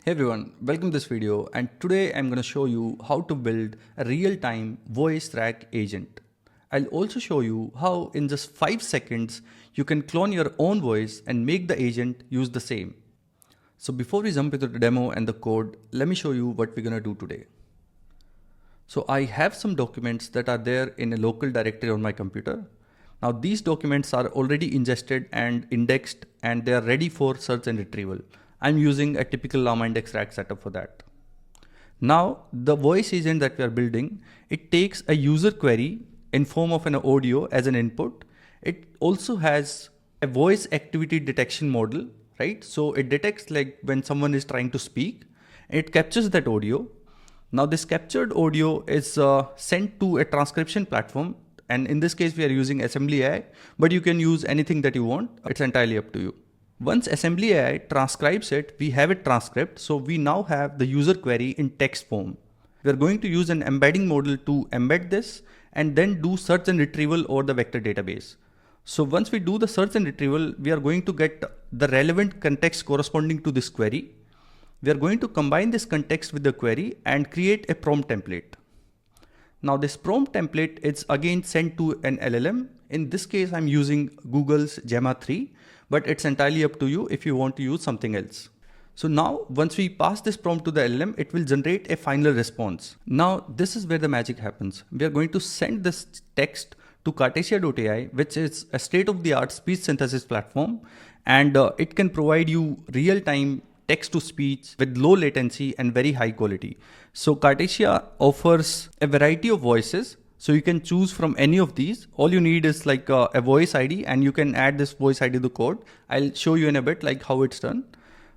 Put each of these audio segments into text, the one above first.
Hey everyone, welcome to this video, and today I'm going to show you how to build a real-time voice RAG agent. I'll also show you how in just 5 seconds you can clone your own voice and make the agent use the same. So before we jump into the demo and the code, let me show you what we're going to do today. So I have some documents that are there in a local directory on my computer. Now these documents are already ingested and indexed and they are ready for search and retrieval. I'm using a typical LlamaIndex RAG setup for that. Now the voice agent that we are building, it takes a user query in form of an audio as an input. It also has a voice activity detection model, right? So it detects like when someone is trying to speak, it captures that audio. Now this captured audio is sent to a transcription platform. And in this case, we are using AssemblyAI, but you can use anything that you want. It's entirely up to you. Once AssemblyAI transcribes it, we have it transcribed. So we now have the user query in text form. We are going to use an embedding model to embed this and then do search and retrieval over the vector database. So once we do the search and retrieval, we are going to get the relevant context corresponding to this query. We are going to combine this context with the query and create a prompt template. Now this prompt template is again sent to an LLM. In this case, I'm using Google's Gemma 3, but it's entirely up to you if you want to use something else. So now once we pass this prompt to the LLM, it will generate a final response. Now this is where the magic happens. We are going to send this text to Cartesia.ai, which is a state-of-the-art speech synthesis platform, and it can provide you real-time text-to-speech with low latency and very high quality. So Cartesia offers a variety of voices. So you can choose from any of these. All you need is like a voice ID, and you can add this voice ID to the code. I'll show you in a bit like how it's done.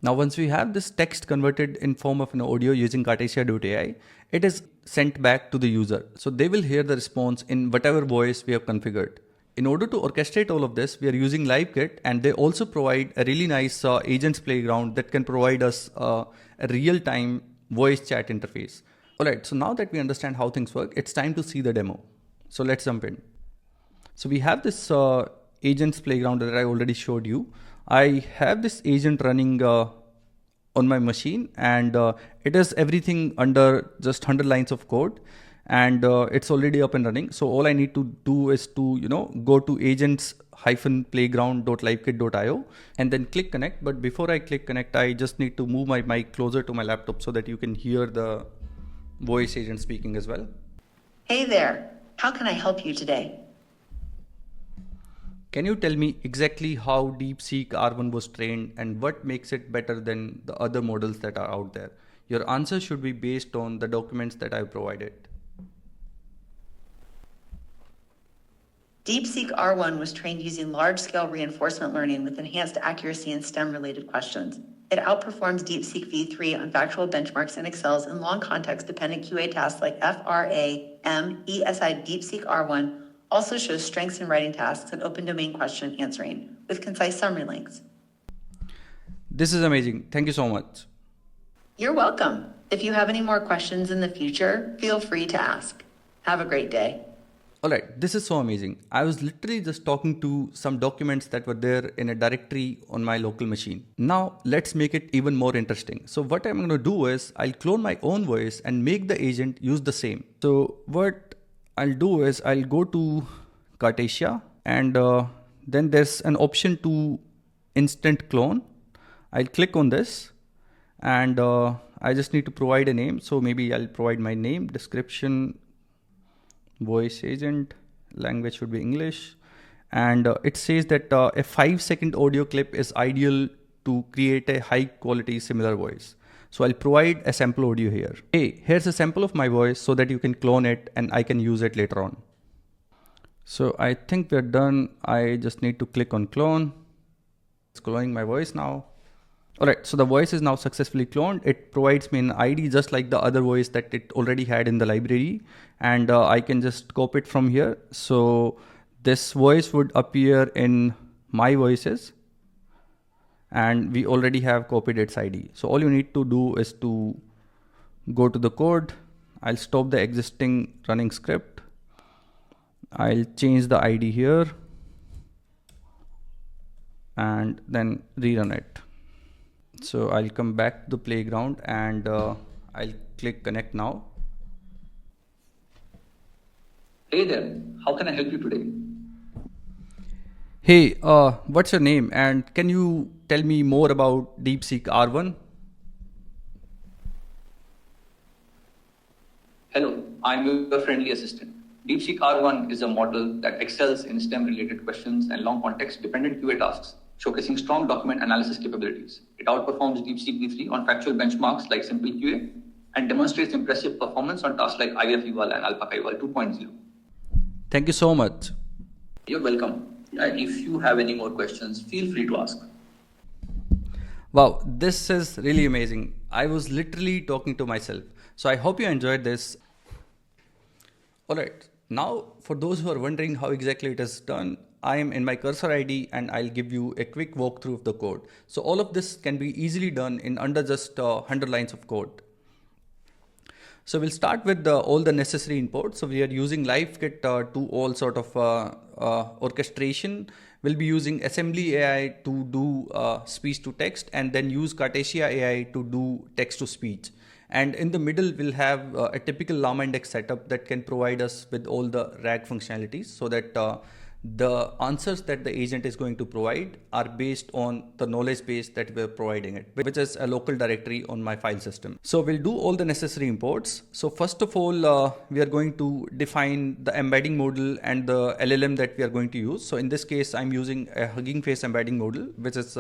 Now, once we have this text converted in form of an audio using Cartesia.ai, it is sent back to the user. So they will hear the response in whatever voice we have configured. In order to orchestrate all of this, we are using LiveKit, and they also provide a really nice agents playground that can provide us a real-time voice chat interface. All right, so now that we understand how things work, it's time to see the demo. So let's jump in. So we have this agents playground that I already showed you. I have this agent running on my machine, and it is everything under just 100 lines of code, and it's already up and running. So all I need to do is to go to agents-playground.livekit.io and then click connect. But before I click connect, I just need to move my mic closer to my laptop so that you can hear the voice agent speaking as well. Hey there, how can I help you today? Can you tell me exactly how DeepSeek R1 was trained and what makes it better than the other models that are out there? Your answer should be based on the documents that I've provided. DeepSeek R1 was trained using large-scale reinforcement learning with enhanced accuracy in STEM-related questions. It outperforms DeepSeek v3 on factual benchmarks and excels in long context-dependent QA tasks like FRA, ESI. DeepSeek R1 also shows strengths in writing tasks and open domain question answering with concise summary links. This is amazing. Thank you so much. You're welcome. If you have any more questions in the future, feel free to ask. Have a great day. All right, this is so amazing. I was literally just talking to some documents that were there in a directory on my local machine. Now let's make it even more interesting. So what I'm going to do is I'll clone my own voice and make the agent use the same. So what I'll do is I'll go to Cartesia, and then there's an option to instant clone. I'll click on this, and I just need to provide a name. So maybe I'll provide my name, description, voice agent, language should be English, and it says that a 5-second audio clip is ideal to create a high quality similar voice. So I'll provide a sample audio here. Hey, here's a sample of my voice so that you can clone it and I can use it later on. So I think we're done. I just need to click on clone. It's cloning my voice now. All right, so the voice is now successfully cloned. It provides me an ID just like the other voice that it already had in the library. And I can just copy it from here. So this voice would appear in my voices, and we already have copied its ID. So all you need to do is to go to the code. I'll stop the existing running script. I'll change the ID here and then rerun it. So I'll come back to the playground and I'll click connect now. Hey there, how can I help you today? Hey, what's your name and can you tell me more about DeepSeek R1? Hello, I'm your friendly assistant. DeepSeek R1 is a model that excels in STEM-related questions and long context-dependent QA tasks, showcasing strong document analysis capabilities. It outperforms DeepSeek V3 on factual benchmarks like simple QA and demonstrates impressive performance on tasks like IF Eval and Alpha Eval 2.0. Thank you so much. You're welcome. And if you have any more questions, feel free to ask. Wow, this is really amazing. I was literally talking to myself. So I hope you enjoyed this. Alright, now for those who are wondering how exactly it is done, I am in my cursor ID and I'll give you a quick walkthrough of the code. So all of this can be easily done in under just 100 lines of code. So we'll start with all the necessary inputs. So we are using LiveKit to all sort of orchestration. We'll be using AssemblyAI to do speech to text and then use Cartesia AI to do text to speech. And in the middle, we'll have a typical LlamaIndex setup that can provide us with all the RAG functionalities so that the answers that the agent is going to provide are based on the knowledge base that we're providing it, which is a local directory on my file system. So we'll do all the necessary imports. So first of all, we are going to define the embedding model and the LLM that we are going to use. So in this case, I'm using a Hugging Face embedding model, which is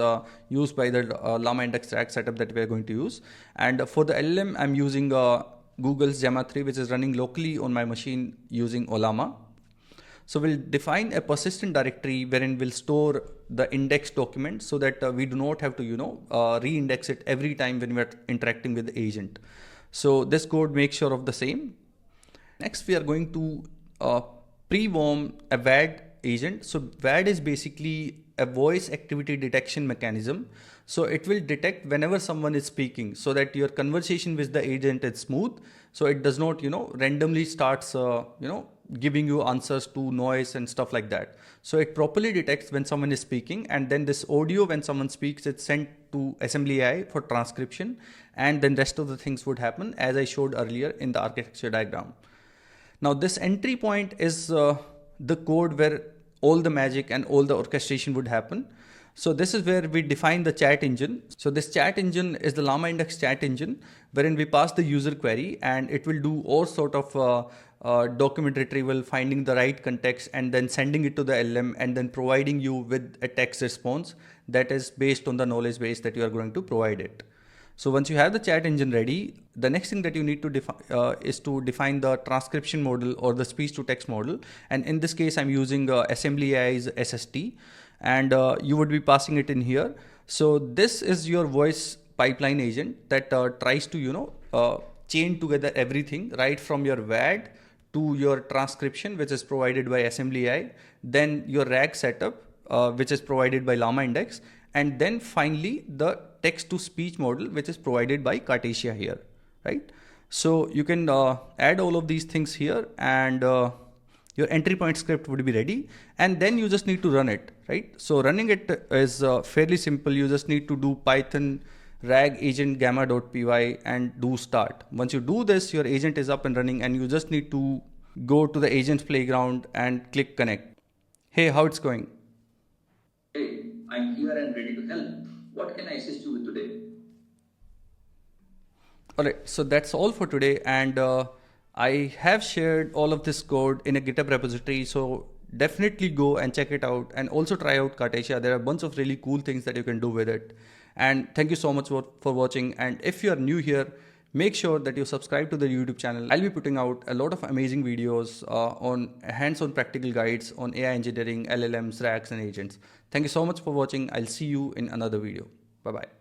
used by the LlamaIndex RAG setup that we are going to use. And for the LLM, I'm using Google's Gemma 3, which is running locally on my machine using Ollama. So we'll define a persistent directory wherein we'll store the index document so that we do not have to, re-index it every time when we're interacting with the agent. So this code makes sure of the same. Next, we are going to pre-warm a VAD agent. So VAD is basically a voice activity detection mechanism. So it will detect whenever someone is speaking so that your conversation with the agent is smooth. So it does not, randomly starts, giving you answers to noise and stuff like that. So it properly detects when someone is speaking, and then this audio when someone speaks, it's sent to AssemblyAI for transcription, and then rest of the things would happen as I showed earlier in the architecture diagram. Now this entry point is the code where all the magic and all the orchestration would happen. So this is where we define the chat engine. So this chat engine is the LlamaIndex chat engine, wherein we pass the user query and it will do all sort of document retrieval, finding the right context and then sending it to the LLM and then providing you with a text response that is based on the knowledge base that you are going to provide it. So once you have the chat engine ready, the next thing that you need to is to define the transcription model or the speech to text model. And in this case, I'm using AssemblyAI's SST, and you would be passing it in here. So this is your voice pipeline agent that tries to, chain together everything right from your VAD to your transcription, which is provided by AssemblyAI, then your RAG setup, which is provided by LlamaIndex, and then finally the text to speech model, which is provided by Cartesia here, right? So you can add all of these things here, and your entry point script would be ready, and then you just need to run it, right? So running it is fairly simple. You just need to do Python rag agent gamma.py and do start. Once you do this, your agent is up and running, and you just need to go to the agent's playground and click connect. Hey, how it's going? Hey, I'm here and ready to help. What can I assist you with today? Alright, so that's all for today, and I have shared all of this code in a GitHub repository, so definitely go and check it out, and also try out Cartesia. There are a bunch of really cool things that you can do with it. And thank you so much for watching. And if you're new here, make sure that you subscribe to the YouTube channel. I'll be putting out a lot of amazing videos on hands-on practical guides on AI engineering, LLMs, RAGs, and agents. Thank you so much for watching. I'll see you in another video. Bye-bye.